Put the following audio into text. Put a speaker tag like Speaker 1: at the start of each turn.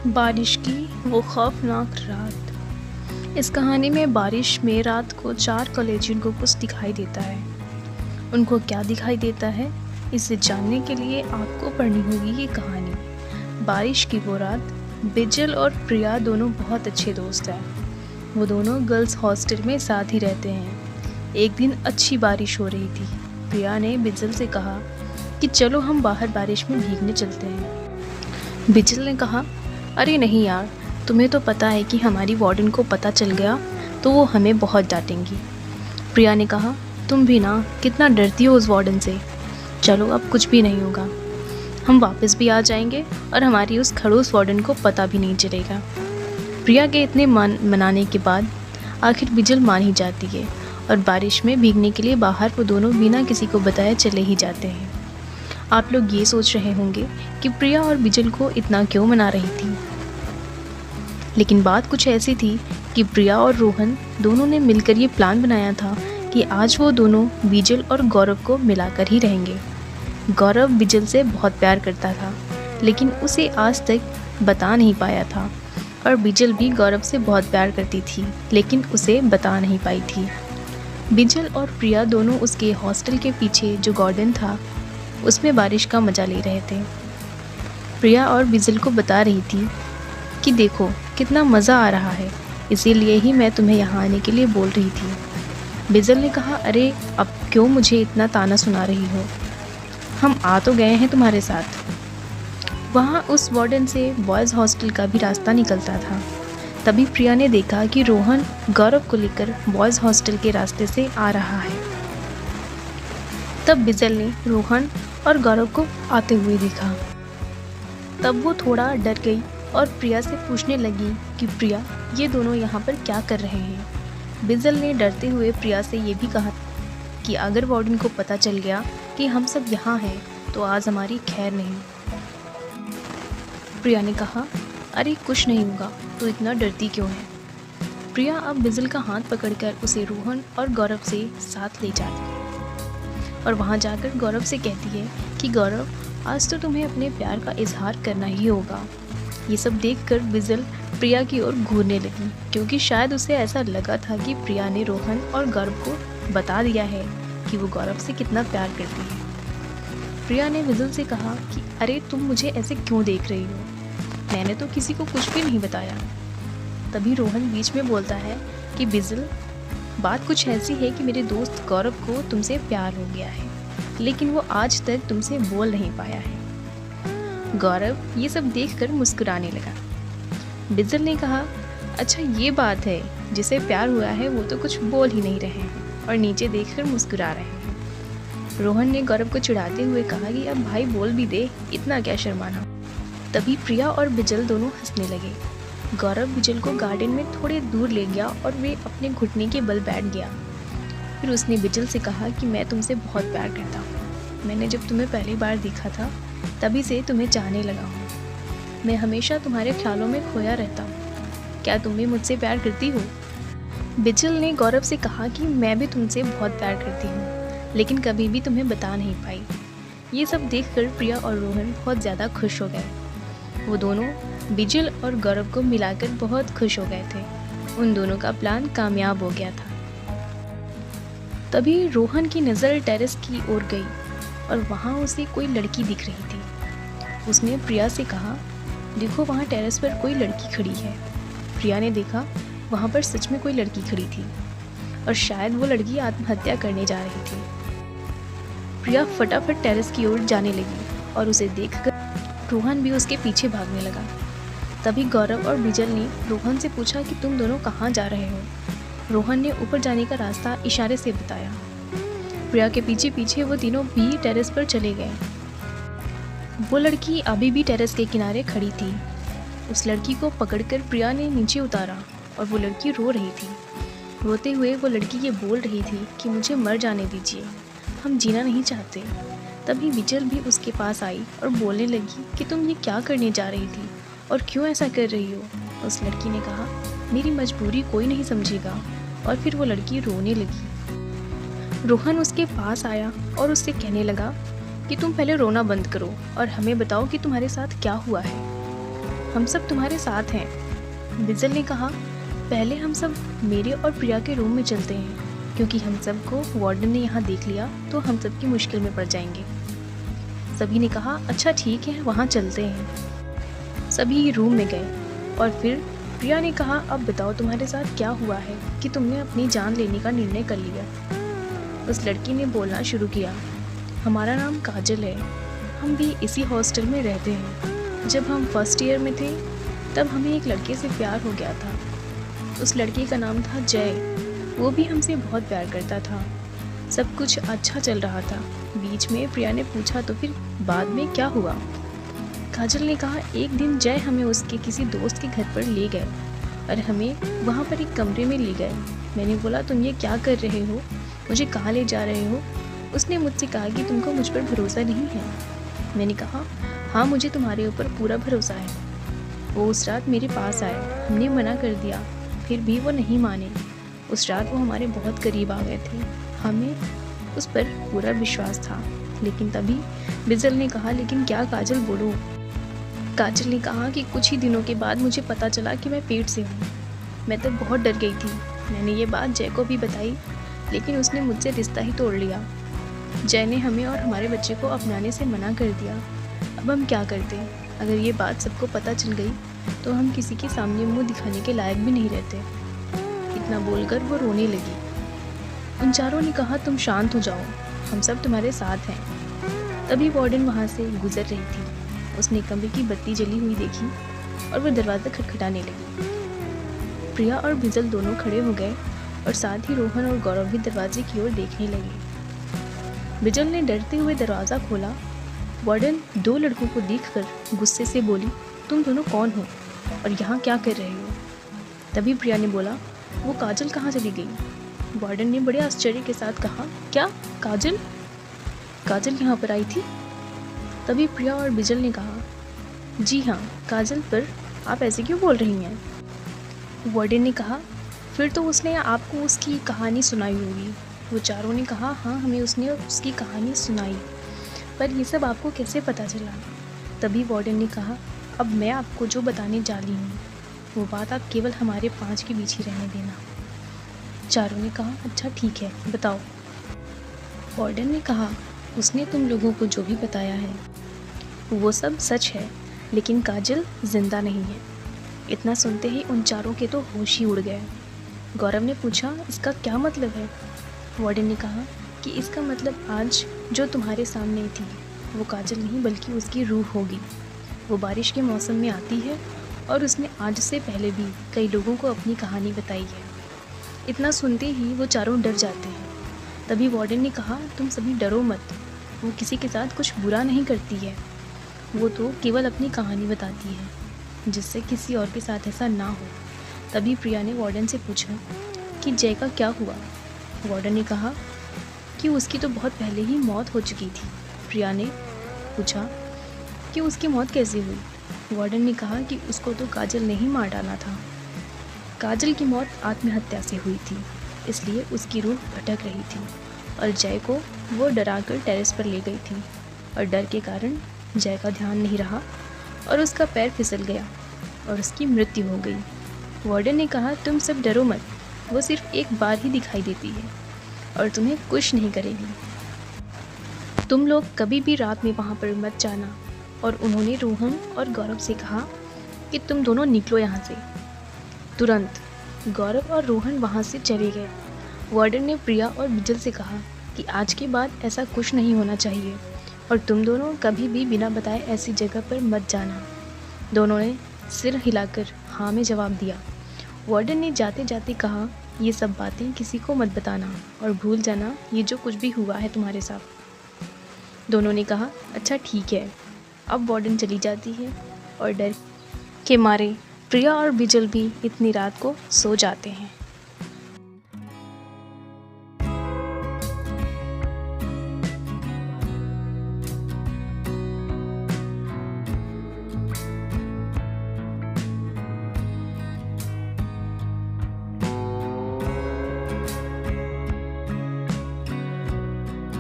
Speaker 1: बारिश की वो खौफनाक रात। इस कहानी में बारिश में रात को 4 कॉलेजियन को कुछ दिखाई देता है। उनको क्या दिखाई देता है, इसे जानने के लिए आपको पढ़नी होगी ये कहानी। बारिश की वो रात, बिजल और प्रिया दोनों बहुत अच्छे दोस्त हैं। वो दोनों गर्ल्स हॉस्टल में साथ ही रहते हैं। एक दिन अच्छी बारिश हो रही थी। प्रिया ने बिजल से कहा कि चलो हम बाहर बारिश में भीगने चलते हैं। बिजल ने कहा, अरे नहीं यार, तुम्हें तो पता है कि हमारी वार्डन को पता चल गया तो वो हमें बहुत डांटेंगी। प्रिया ने कहा, तुम भी ना कितना डरती हो उस वार्डन से। चलो अब कुछ भी नहीं होगा, हम वापस भी आ जाएंगे और हमारी उस खड़ूस वार्डन को पता भी नहीं चलेगा। प्रिया के इतने मनाने के बाद आखिर बिजल मान ही जाती है और बारिश में भीगने के लिए बाहर वो दोनों बिना किसी को बताए चले ही जाते हैं। आप लोग ये सोच रहे होंगे कि प्रिया और बिजल को इतना क्यों मना रही थी, लेकिन बात कुछ ऐसी थी कि प्रिया और रोहन दोनों ने मिलकर ये प्लान बनाया था कि आज वो दोनों बिजल और गौरव को मिलाकर ही रहेंगे। गौरव बिजल से बहुत प्यार करता था, लेकिन उसे आज तक बता नहीं पाया था, और बिजल भी गौरव से बहुत प्यार करती थी, लेकिन उसे बता नहीं पाई थी। बिजल और प्रिया दोनों उसके हॉस्टल के पीछे जो गार्डन था उसमें बारिश का मज़ा ले रहे थे। प्रिया और बिजल को बता रही थी कि देखो कितना मज़ा आ रहा है, इसीलिए ही मैं तुम्हें यहाँ आने के लिए बोल रही थी। बिजल ने कहा, अरे अब क्यों मुझे इतना ताना सुना रही हो, हम आ तो गए हैं तुम्हारे साथ। वहाँ उस वार्डन से बॉयज़ हॉस्टल का भी रास्ता निकलता था। तभी प्रिया ने देखा कि रोहन गौरव को लेकर बॉयज़ हॉस्टल के रास्ते से आ रहा है। तब बिजल ने रोहन और गौरव को आते हुए देखा। तब वो थोड़ा डर गई और प्रिया से पूछने लगी कि प्रिया, ये दोनों यहाँ पर क्या कर रहे हैं। बिजल ने डरते हुए प्रिया से ये भी कहा कि अगर वार्डन को पता चल गया कि हम सब यहाँ हैं तो आज हमारी खैर नहीं। प्रिया ने कहा, अरे कुछ नहीं होगा, तो इतना डरती क्यों है। प्रिया अब बिजल का हाथ पकड़कर उसे रोहन और गौरव से साथ ले जाती है और वहाँ जाकर गौरव से कहती है कि गौरव, आज तो तुम्हें अपने प्यार का इजहार करना ही होगा। ये सब देखकर बिजल प्रिया की ओर घूरने लगी, क्योंकि शायद उसे ऐसा लगा था कि प्रिया ने रोहन और गौरव को बता दिया है कि वो गौरव से कितना प्यार करती है। प्रिया ने बिजल से कहा कि अरे तुम मुझे ऐसे क्यों देख रही हो, मैंने तो किसी को कुछ भी नहीं बताया। तभी रोहन बीच में बोलता है कि बिजल, बात कुछ ऐसी है कि मेरे दोस्त गौरव को तुमसे प्यार हो गया है, लेकिन वो आज तक तुमसे बोल नहीं पाया है। गौरव ये सब देखकर मुस्कुराने लगा। बिजल ने कहा, अच्छा ये बात है, जिसे प्यार हुआ है वो तो कुछ बोल ही नहीं रहे हैं और नीचे देखकर मुस्कुरा रहे हैं। रोहन ने गौरव को चिढ़ाते हुए कहा कि अब भाई बोल भी दे, इतना क्या शर्माना। तभी प्रिया और बिजल दोनों हंसने लगे। गौरव बिजल को गार्डन में थोड़े दूर ले गया और वे अपने घुटने के बल बैठ गया। फिर उसने बिजल से कहा कि मैं तुमसे बहुत प्यार करता हूँ। मैंने जब तुम्हें पहली बार देखा था तभी से तुम्हें चाहने लगा हूँ। मैं हमेशा तुम्हारे ख्यालों में खोया रहता हूँ। क्या तुम भी मुझसे प्यार करती हो। बिजल ने गौरव से कहा कि मैं भी तुमसे बहुत प्यार करती हूँ, लेकिन कभी भी तुम्हें बता नहीं पाई। ये सब देखकर प्रिया और रोहन बहुत ज़्यादा खुश हो गए। वो दोनों बिजल और गौरव को मिलाकर बहुत खुश हो गए थे। उन दोनों का प्लान कामयाब हो गया था। तभी रोहन की नज़र टेरेस की ओर गई और वहाँ उसे कोई लड़की दिख रही थी। उसने प्रिया से कहा, देखो वहाँ टेरेस पर कोई लड़की खड़ी है। प्रिया ने देखा वहाँ पर सच में कोई लड़की खड़ी थी और शायद वो लड़की आत्महत्या करने जा रही थी। प्रिया फटाफट टेरेस की ओर जाने लगी और उसे देखकर रोहन भी उसके पीछे भागने लगा। तभी गौरव और बिजल ने रोहन से पूछा कि तुम दोनों कहाँ जा रहे हो। रोहन ने ऊपर जाने का रास्ता इशारे से बताया। प्रिया के पीछे पीछे वो तीनों भी टेरेस पर चले गए। वो लड़की अभी भी टेरेस के किनारे खड़ी थी। उस लड़की को पकड़कर प्रिया ने नीचे उतारा और वो लड़की रो रही थी। रोते हुए वो लड़की ये बोल रही थी कि मुझे मर जाने दीजिए, हम जीना नहीं चाहते। तभी बिजल भी उसके पास आई और बोलने लगी कि तुम ये क्या करने जा रही थी और क्यों ऐसा कर रही हो। उस लड़की ने कहा, मेरी मजबूरी कोई नहीं समझेगा, और फिर वो लड़की रोने लगी। रोहन उसके पास आया और उससे कहने लगा कि तुम पहले रोना बंद करो और हमें बताओ कि तुम्हारे साथ क्या हुआ है। हम सब तुम्हारे साथ हैं। बिजल ने कहा, पहले हम सब मेरे और प्रिया के रूम में चलते हैं, क्योंकि हम सबको वार्डन ने यहाँ देख लिया तो हम सब की मुश्किल में पड़ जाएंगे। सभी ने कहा, अच्छा ठीक है, वहाँ चलते हैं। सभी रूम में गए और फिर प्रिया ने कहा, अब बताओ तुम्हारे साथ क्या हुआ है कि तुमने अपनी जान लेने का निर्णय कर लिया। उस लड़की ने बोलना शुरू किया, हमारा नाम काजल है, हम भी इसी हॉस्टल में रहते हैं। जब हम फर्स्ट ईयर में थे तब हमें एक लड़के से प्यार हो गया था। उस लड़के का नाम था जय, वो भी हमसे बहुत प्यार करता था। सब कुछ अच्छा चल रहा था। बीच में प्रिया ने पूछा, तो फिर बाद में क्या हुआ? काजल ने कहा, एक दिन जय हमें उसके किसी दोस्त के घर पर ले गए और हमें वहाँ पर एक कमरे में ले गए। मैंने बोला, तुम ये क्या कर रहे हो, मुझे कहाँ ले जा रहे हो? उसने मुझसे कहा कि तुमको मुझ पर भरोसा नहीं है। मैंने कहा, हाँ मुझे तुम्हारे ऊपर पूरा भरोसा है। वो उस रात मेरे पास आए, हमने मना कर दिया, फिर भी वो नहीं माने। उस रात वो हमारे बहुत करीब आ गए थे, हमें उस पर पूरा विश्वास था। लेकिन तभी बिजल ने कहा, लेकिन क्या काजल, बोलो। काजल ने कहा कि कुछ ही दिनों के बाद मुझे पता चला कि मैं पेट से हूँ। मैं तो बहुत डर गई थी। मैंने ये बात जय को भी बताई, लेकिन उसने मुझसे रिश्ता ही तोड़ लिया। जय ने हमें और हमारे बच्चे को अपनाने से मना कर दिया। अब हम क्या करते? अगर ये बात सबको पता चल गई तो हम किसी के सामने मुंह दिखाने के लायक भी नहीं रहते। इतना बोलकर वो रोने लगी। उन चारों ने कहा, तुम शांत हो जाओ, हम सब तुम्हारे साथ हैं। तभी वार्डन वहाँ से गुजर रही थी। उसने कमरे की बत्ती जली हुई देखी और वो दरवाज़ा खटखटाने लगी। प्रिया और बिजल दोनों खड़े हो गए और साथ ही रोहन और गौरव भी दरवाजे की ओर देखने लगे। बिजल ने डरते हुए दरवाज़ा खोला। वार्डन दो लड़कों को देखकर गुस्से से बोली, तुम दोनों कौन हो और यहाँ क्या कर रहे हो? तभी प्रिया ने बोला, वो काजल कहाँ चली गई? वार्डन ने बड़े आश्चर्य के साथ कहा, क्या काजल? काजल यहाँ पर आई थी? तभी प्रिया और बिजल ने कहा, जी हाँ काजल, पर आप ऐसे क्यों बोल रही हैं? वार्डन ने कहा, फिर तो उसने आपको उसकी कहानी सुनाई होगी। वो चारों ने कहा, हाँ हमें उसने उसकी कहानी सुनाई, पर ये सब आपको कैसे पता चला? तभी वार्डन ने कहा, अब मैं आपको जो बताने जा रही हूँ वो बात आप केवल हमारे 5 के बीच ही रहने देना। चारों ने कहा, अच्छा ठीक है, बताओ। वार्डन ने कहा, उसने तुम लोगों को जो भी बताया है वो सब सच है, लेकिन काजल जिंदा नहीं है। इतना सुनते ही उन चारों के तो होश ही उड़ गए। गौरव ने पूछा, इसका क्या मतलब है? वार्डन ने कहा कि इसका मतलब आज जो तुम्हारे सामने थी वो काजल नहीं बल्कि उसकी रूह होगी। वो बारिश के मौसम में आती है और उसने आज से पहले भी कई लोगों को अपनी कहानी बताई है। इतना सुनते ही वो चारों डर जाते हैं। तभी वार्डन ने कहा, तुम सभी डरो मत, वो किसी के साथ कुछ बुरा नहीं करती है, वो तो केवल अपनी कहानी बताती है जिससे किसी और के साथ ऐसा ना हो। तभी प्रिया ने वार्डन से पूछा कि जय का क्या हुआ? वार्डन ने कहा कि उसकी तो बहुत पहले ही मौत हो चुकी थी। प्रिया ने पूछा कि उसकी मौत कैसे हुई? वार्डन ने कहा कि उसको तो काजल ने ही मार डाला था। काजल की मौत आत्महत्या से हुई थी, इसलिए उसकी रूह भटक रही थी और जय को वो डराकर टेरेस पर ले गई थी और डर के कारण जय का ध्यान नहीं रहा और उसका पैर फिसल गया और उसकी मृत्यु हो गई। वार्डन ने कहा, तुम सब डरो मत, वो सिर्फ एक बार ही दिखाई देती है और तुम्हें कुछ नहीं करेगी। तुम लोग कभी भी रात में वहाँ पर मत जाना। और उन्होंने रोहन और गौरव से कहा कि तुम दोनों निकलो यहाँ से तुरंत। गौरव और रोहन वहाँ से चले गए। वार्डन ने प्रिया और बिजल से कहा कि आज के बाद ऐसा कुछ नहीं होना चाहिए और तुम दोनों कभी भी बिना बताए ऐसी जगह पर मत जाना। दोनों ने सिर हिलाकर हाँ में जवाब दिया। वार्डन ने जाते जाते कहा, ये सब बातें किसी को मत बताना और भूल जाना ये जो कुछ भी हुआ है तुम्हारे साथ। दोनों ने कहा, अच्छा ठीक है। अब वार्डन चली जाती है और डर के मारे प्रिया और बिजल भी इतनी रात को सो जाते हैं।